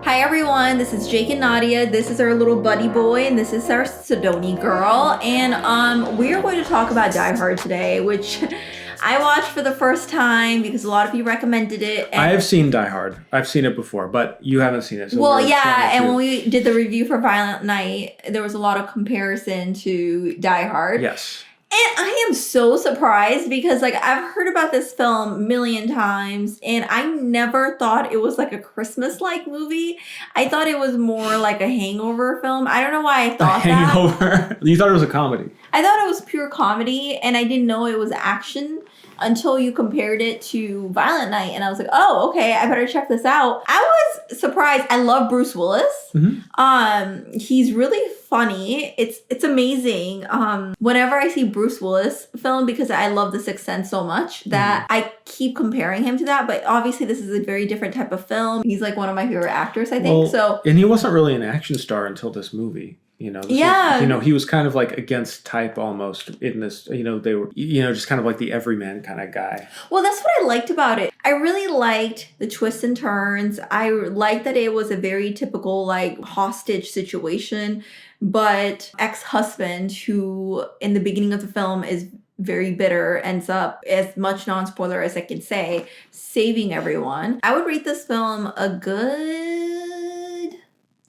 Hi everyone, this is Jake and Nadia. This is our little buddy boy, and this is our Sidoni girl. And we are going to talk about Die Hard today, which I watched for the first time because a lot of you recommended it. I have seen Die Hard. I've seen it before, but you haven't seen it. So well, yeah, and when we did the review for Violent Night, there was a lot of comparison to Die Hard. Yes. And I am so surprised because, like, I've heard about this film a million times, and I never thought it was, like, a Christmas-like movie. I thought it was more like a hangover film. I don't know why I thought that. Hangover? You thought it was a comedy? I thought it was pure comedy, and I didn't know it was action until you compared it to Violent Night, and I was like, oh, okay, I better check this out. I was surprised. I love Bruce Willis. Mm-hmm. He's really funny. It's amazing. Whenever I see Bruce Willis film, because I love The Sixth Sense so much that I keep comparing him to that, but obviously this is a very different type of film. He's like one of my favorite actors, I think. And he wasn't really an action star until this movie. He was kind of like against type almost in this, they were, just kind of like the everyman kind of guy. Well, that's what I liked about it. I really liked the twists and turns. I liked that it was a very typical like hostage situation, but ex-husband who in the beginning of the film is very bitter, ends up, as much non-spoiler as I can say, saving everyone. I would rate this film a good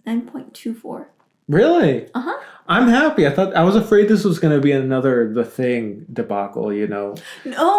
9.24. Really? Uh-huh. I'm happy. I was afraid this was going to be another The Thing debacle, No,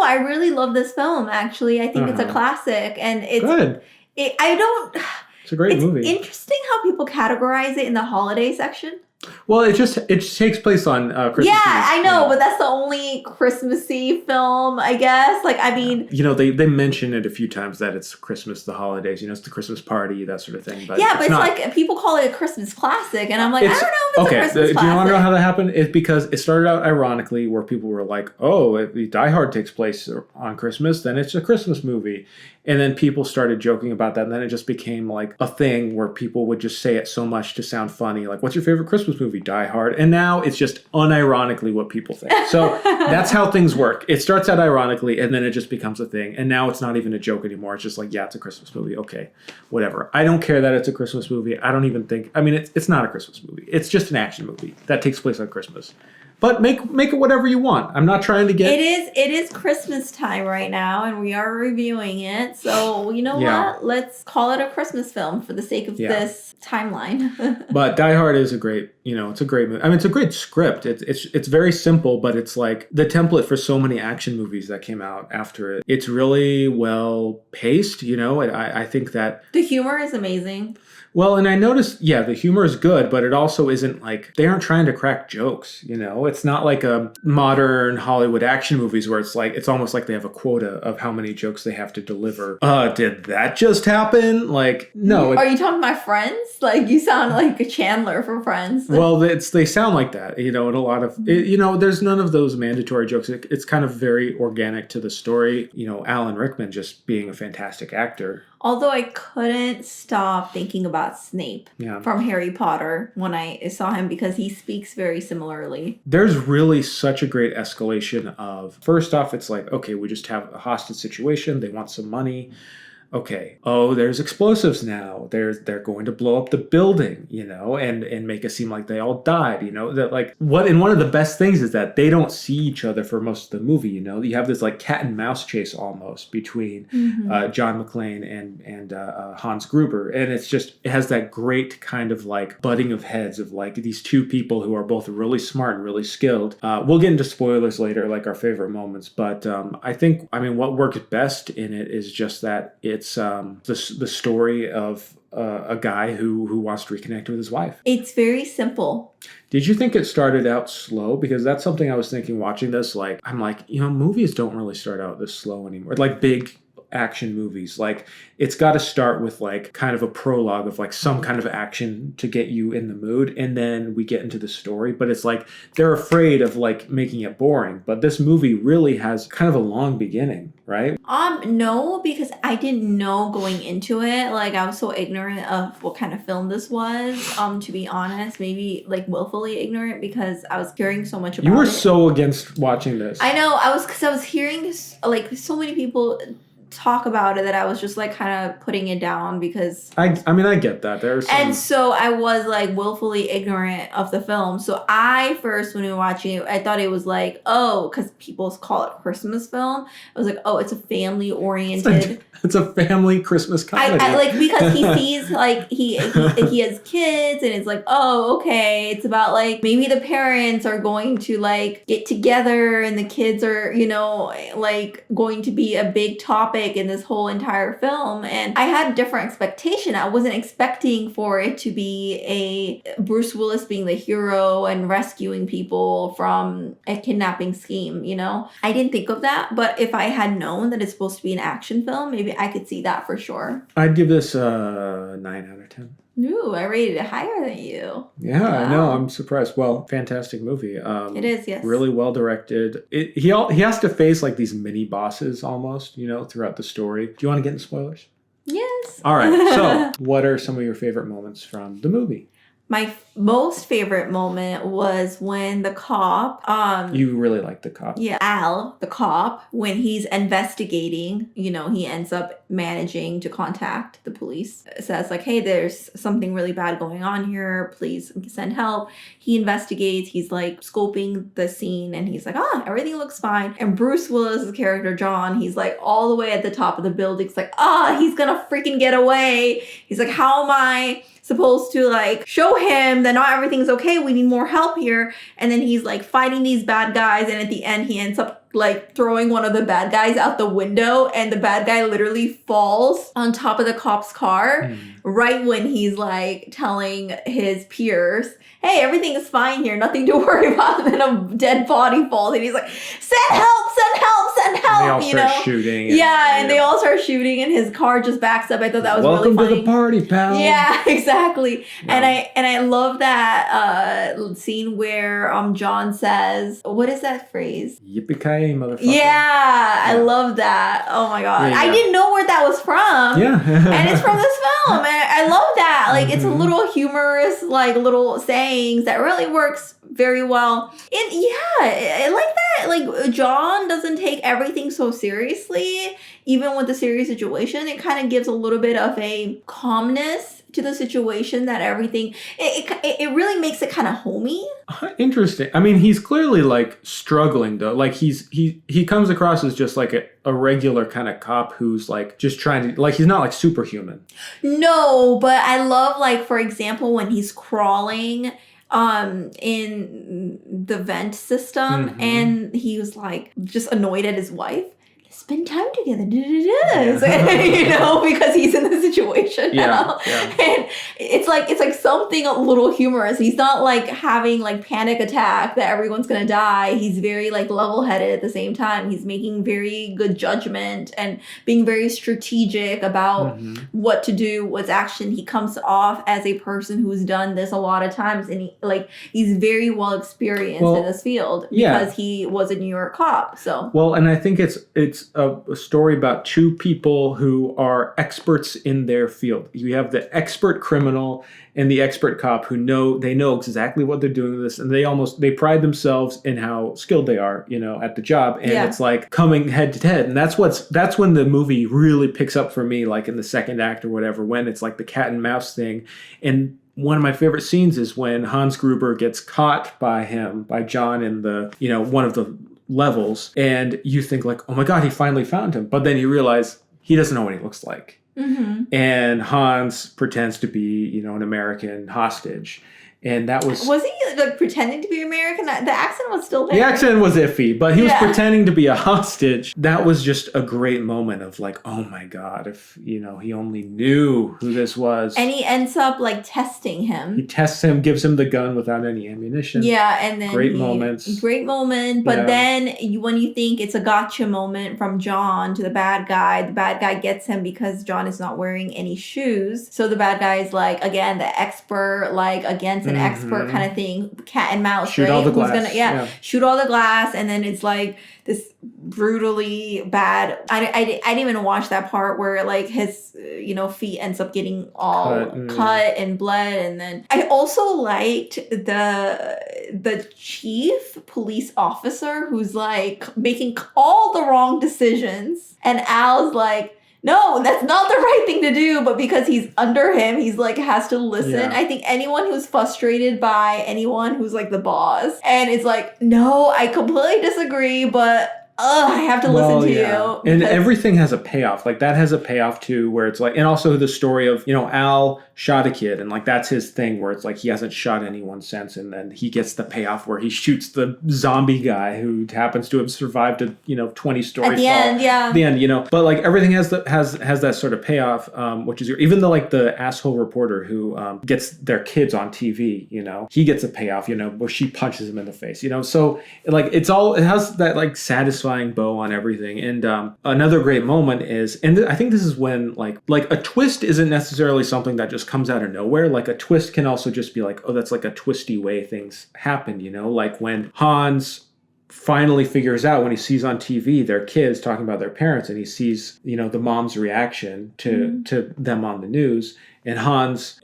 I really love this film, actually. I think it's a classic, and it's... Good. It's a great movie. It's interesting how people categorize it in the holiday section. Well, it takes place on Christmas Eve. Yeah, I know, but that's the only Christmassy film, I guess. Like, I mean... they mention it a few times that it's Christmas, the holidays, it's the Christmas party, that sort of thing. But yeah, but it's like, people call it a Christmas classic, and I'm like, I don't know if it's a Christmas classic. Do you want to know how that happened? It's because it started out ironically, where people were like, oh, if Die Hard takes place on Christmas, then it's a Christmas movie. And then people started joking about that, and then it just became like a thing where people would just say it so much to sound funny. Like, what's your favorite Christmas movie? Die Hard. And now it's just unironically what people think. So that's how things work. It starts out ironically, and then it just becomes a thing. And now it's not even a joke anymore. It's just like, yeah, it's a Christmas movie. Okay, whatever. I don't care that it's a Christmas movie. I don't even think... I mean, it's not a Christmas movie. It's just an action movie that takes place on Christmas. But make it whatever you want. I'm not trying to get... It is Christmas time right now, and we are reviewing it. So, what? Let's call it a Christmas film for the sake of this timeline. But Die Hard is a great, it's a great movie. I mean, it's a great script. It's very simple, but it's like the template for so many action movies that came out after it. It's really well paced, I think that... The humor is amazing. Well, and I noticed, the humor is good, but it also isn't like, they aren't trying to crack jokes, It's not like a modern Hollywood action movies where it's like, it's almost like they have a quota of how many jokes they have to deliver. Did that just happen? Like, no. Are you talking about Friends? Like, you sound like a Chandler from Friends. Well, they sound like that, and a lot of, there's none of those mandatory jokes. It's kind of very organic to the story. Alan Rickman just being a fantastic actor. Although I couldn't stop thinking about Snape from Harry Potter when I saw him because he speaks very similarly. There's really such a great escalation of, first off, it's like, okay, we just have a hostage situation. They want some money. Okay. Oh, there's explosives now. They're going to blow up the building, and make it seem like they all died, that like one of the best things is that they don't see each other for most of the movie, you have this like cat and mouse chase almost between John McClane and Hans Gruber. And it has that great kind of like butting of heads of like these two people who are both really smart and really skilled. We'll get into spoilers later, like our favorite moments. But what works best in it is just that it's the story of a guy who wants to reconnect with his wife. It's very simple. Did you think it started out slow? Because that's something I was thinking watching this. Like, I'm like, movies don't really start out this slow anymore. Like big action movies, like it's got to start with like kind of a prologue of like some kind of action to get you in the mood, and then we get into the story. But it's like they're afraid of like making it boring, but this movie really has kind of a long beginning, right? No, because I didn't know going into it. Like, I was so ignorant of what kind of film this was, to be honest. Maybe like willfully ignorant because I was hearing so much about it. You were so against watching this. I know, because I was hearing this, like so many people talk about it that I was just like kind of putting it down because I mean, I get that. There's some... And so I was like willfully ignorant of the film. So I first, when we were watching it, I thought it was like, oh, because people call it Christmas film. I was like, oh, it's a family oriented. It's a family Christmas comedy. I like because he sees like he has kids and it's like, oh, okay, it's about like maybe the parents are going to like get together and the kids are, you know, like going to be a big topic in this whole entire film. And I had a different expectation. I wasn't expecting for it to be a Bruce Willis being the hero and rescuing people from a kidnapping scheme, you know? I didn't think of that, but if I had known that it's supposed to be an action film, maybe I could see that for sure. I'd give this a 9 out of 10. Ooh, I rated it higher than you. Yeah, Wow. I know. I'm surprised. Well, fantastic movie. It is, yes. Really well directed. He has to face like these mini bosses almost, you know, throughout the story. Do you want to get into spoilers? Yes. All right. So, what are some of your favorite moments from the movie? My most favorite moment was when the cop, You really like the cop. yeah, Al, the cop, when he's investigating, you know, he ends up managing to contact the police. It says like, hey, there's something really bad going on here. Please send help. He investigates. He's like scoping the scene and he's like, everything looks fine. And Bruce Willis' character, John, he's like all the way at the top of the building. It's like, he's gonna freaking get away. He's like, how am I supposed to like show him that not everything's okay, we need more help here? And then he's like fighting these bad guys, and at the end he ends up like throwing one of the bad guys out the window, and the bad guy literally falls on top of the cop's car right when he's like telling his peers, hey, everything is fine here, nothing to worry about. And then a dead body falls and he's like, send help, send help, send help. And they all start shooting. And they all start shooting and his car just backs up. I thought that was Welcome really funny. to the party, pal. Yeah, exactly. Yeah. And I love that scene where John says, what is that phrase? Yippee-ki-yay, motherfucker. Yeah, I love that. Oh my god. Yeah. I didn't know where that was from. Yeah. And it's from this film. And I love that. Like, it's a little humorous, like, little sayings that really works very well. And yeah, I like that. Like, John doesn't take everything so seriously, even with the serious situation. It kind of gives a little bit of a calmness to the situation, that everything, it really makes it kind of homey. Interesting. I mean, he's clearly like struggling though. Like he comes across as just like a regular kind of cop who's like just trying to, like, he's not like superhuman. No, but I love, like, for example, when he's crawling in the vent system and he was like just annoyed at his wife. Spend time together, you know, because he's in the situation now. And it's like something a little humorous. He's not like having like panic attack that everyone's gonna die. He's very like level-headed at the same time. He's making very good judgment and being very strategic about what to do, what's action. He comes off as a person who's done this a lot of times, and he's very well experienced in this field because he was a New York cop. So and I think it's a story about two people who are experts in their field. You have the expert criminal and the expert cop who know exactly what they're doing with this, and they pride themselves in how skilled they are, you know, at the job. And it's like coming head to head. And that's when the movie really picks up for me, like in the second act or whatever, when it's like the cat and mouse thing. And one of my favorite scenes is when Hans Gruber gets caught by John in the, you know, one of the levels, and you think like, oh my god, he finally found him, but then you realize he doesn't know what he looks like. And Hans pretends to be, you know, an American hostage, and that was he like pretending to be American? The accent was still there. The accent was iffy, but he was pretending to be a hostage. That was just a great moment of like, oh my god, if, you know, he only knew who this was. And he ends up like testing him. He tests him, gives him the gun without any ammunition. Yeah, and then great moment. But then when you think it's a gotcha moment from John to the bad guy gets him because John is not wearing any shoes. So the bad guy is like, again, the expert, like against an expert kind of thing, cat and mouse, Shoot right? all the glass. Who's gonna, shoot all the glass, and then it's like this brutally bad. I didn't even watch that part where like his feet ends up getting all cut and bled, and then I also liked the chief police officer who's like making all the wrong decisions, and Al's like, no, that's not the right thing to do, but because he's under him, he's like has to listen. Yeah. I think anyone who's frustrated by anyone who's like the boss and it's like, no, I completely disagree, but I have to listen to you. And everything has a payoff. Like that has a payoff too, where it's like, and also the story of, Al shot a kid, and like that's his thing where it's like he hasn't shot anyone since, and then he gets the payoff where he shoots the zombie guy who happens to have survived a 20-story fall. At the end, but like everything has that sort of payoff, which is even though like the asshole reporter who gets their kids on TV, he gets a payoff, where she punches him in the face, so like it has that like satisfying bow on everything. And another great moment is, and I think this is when like a twist isn't necessarily something that just comes out of nowhere. Like a twist can also just be like, oh, that's like a twisty way things happen, like when Hans finally figures out when he sees on TV their kids talking about their parents, and he sees the mom's reaction to them on the news, and Hans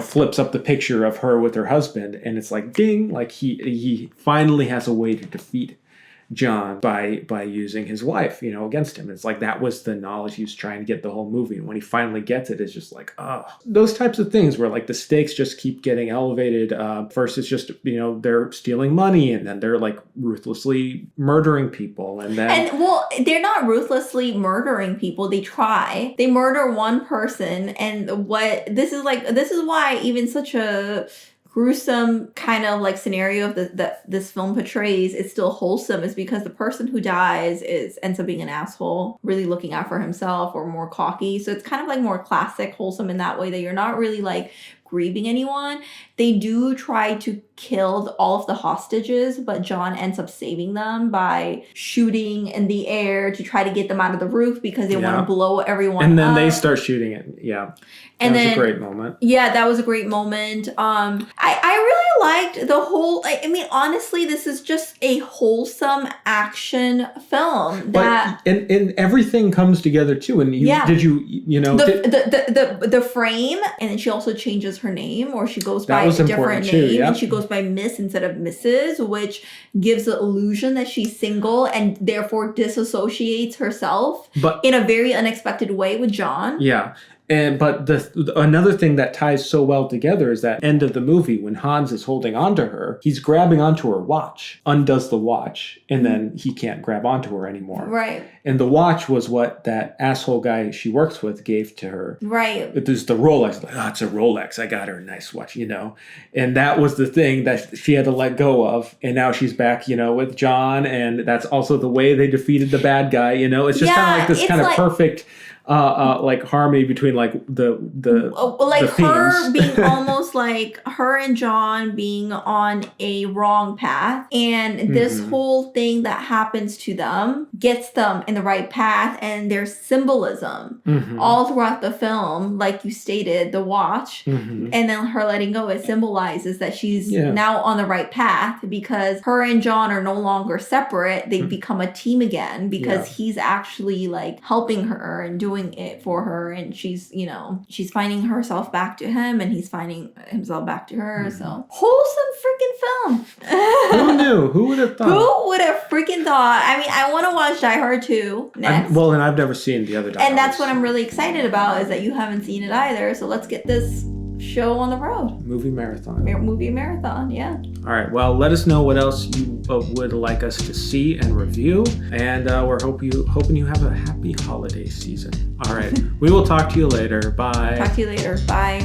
flips up the picture of her with her husband, and it's like ding, like he finally has a way to defeat John by using his wife, against him. It's like that was the knowledge he was trying to get the whole movie. And when he finally gets it, it's just like, oh, those types of things where like the stakes just keep getting elevated. First, it's just they're stealing money, and then they're like ruthlessly murdering people, and they're not ruthlessly murdering people. They try. They murder one person, and this is why even such a gruesome kind of like scenario of this film portrays is still wholesome, is because the person who dies ends up being an asshole, really looking out for himself or more cocky. So it's kind of like more classic wholesome in that way, that you're not really like grieving anyone. They do try to kill all of the hostages, but John ends up saving them by shooting in the air to try to get them out of the roof because they want to blow everyone up. And then they start shooting it. Yeah. That was a great moment. Yeah, that was a great moment. I really liked the whole, I mean, honestly, this is just a wholesome action film. And everything comes together too. And the frame, and then she also changes her name, or she goes by a different name, and she goes by Miss instead of Mrs., which gives the illusion that she's single and therefore disassociates herself in a very unexpected way with John. Yeah. But another thing that ties so well together is that end of the movie when Hans is holding onto her, he's grabbing onto her watch, undoes the watch, and then he can't grab onto her anymore. Right. And the watch was what that asshole guy she works with gave to her. Right. It was the Rolex. Like, oh, it's a Rolex. I got her a nice watch, And that was the thing that she had to let go of. And now she's back, with John. And that's also the way they defeated the bad guy, It's just kind of like this kind of perfect like harmony between like the her themes. being almost like her and John being on a wrong path, and this whole thing that happens to them gets them in the right path, and there's symbolism all throughout the film, like you stated, the watch, and then her letting go, it symbolizes that she's now on the right path, because her and John are no longer separate. They become a team again, because he's actually like helping her and doing it for her, and she's finding herself back to him, and he's finding himself back to her. So wholesome freaking film. Who knew? Who would have thought? Who would have freaking thought? I mean, I want to watch Die Hard 2 next. And I've never seen the other Die Hards. And that's what I'm really excited about, is that you haven't seen it either. So let's get this show on the road. Movie marathon. Movie marathon, yeah. All right. Well, let us know what else you would like us to see and review, and we're hoping you have a happy holiday season. All right. We will talk to you later. Bye. Talk to you later. Bye.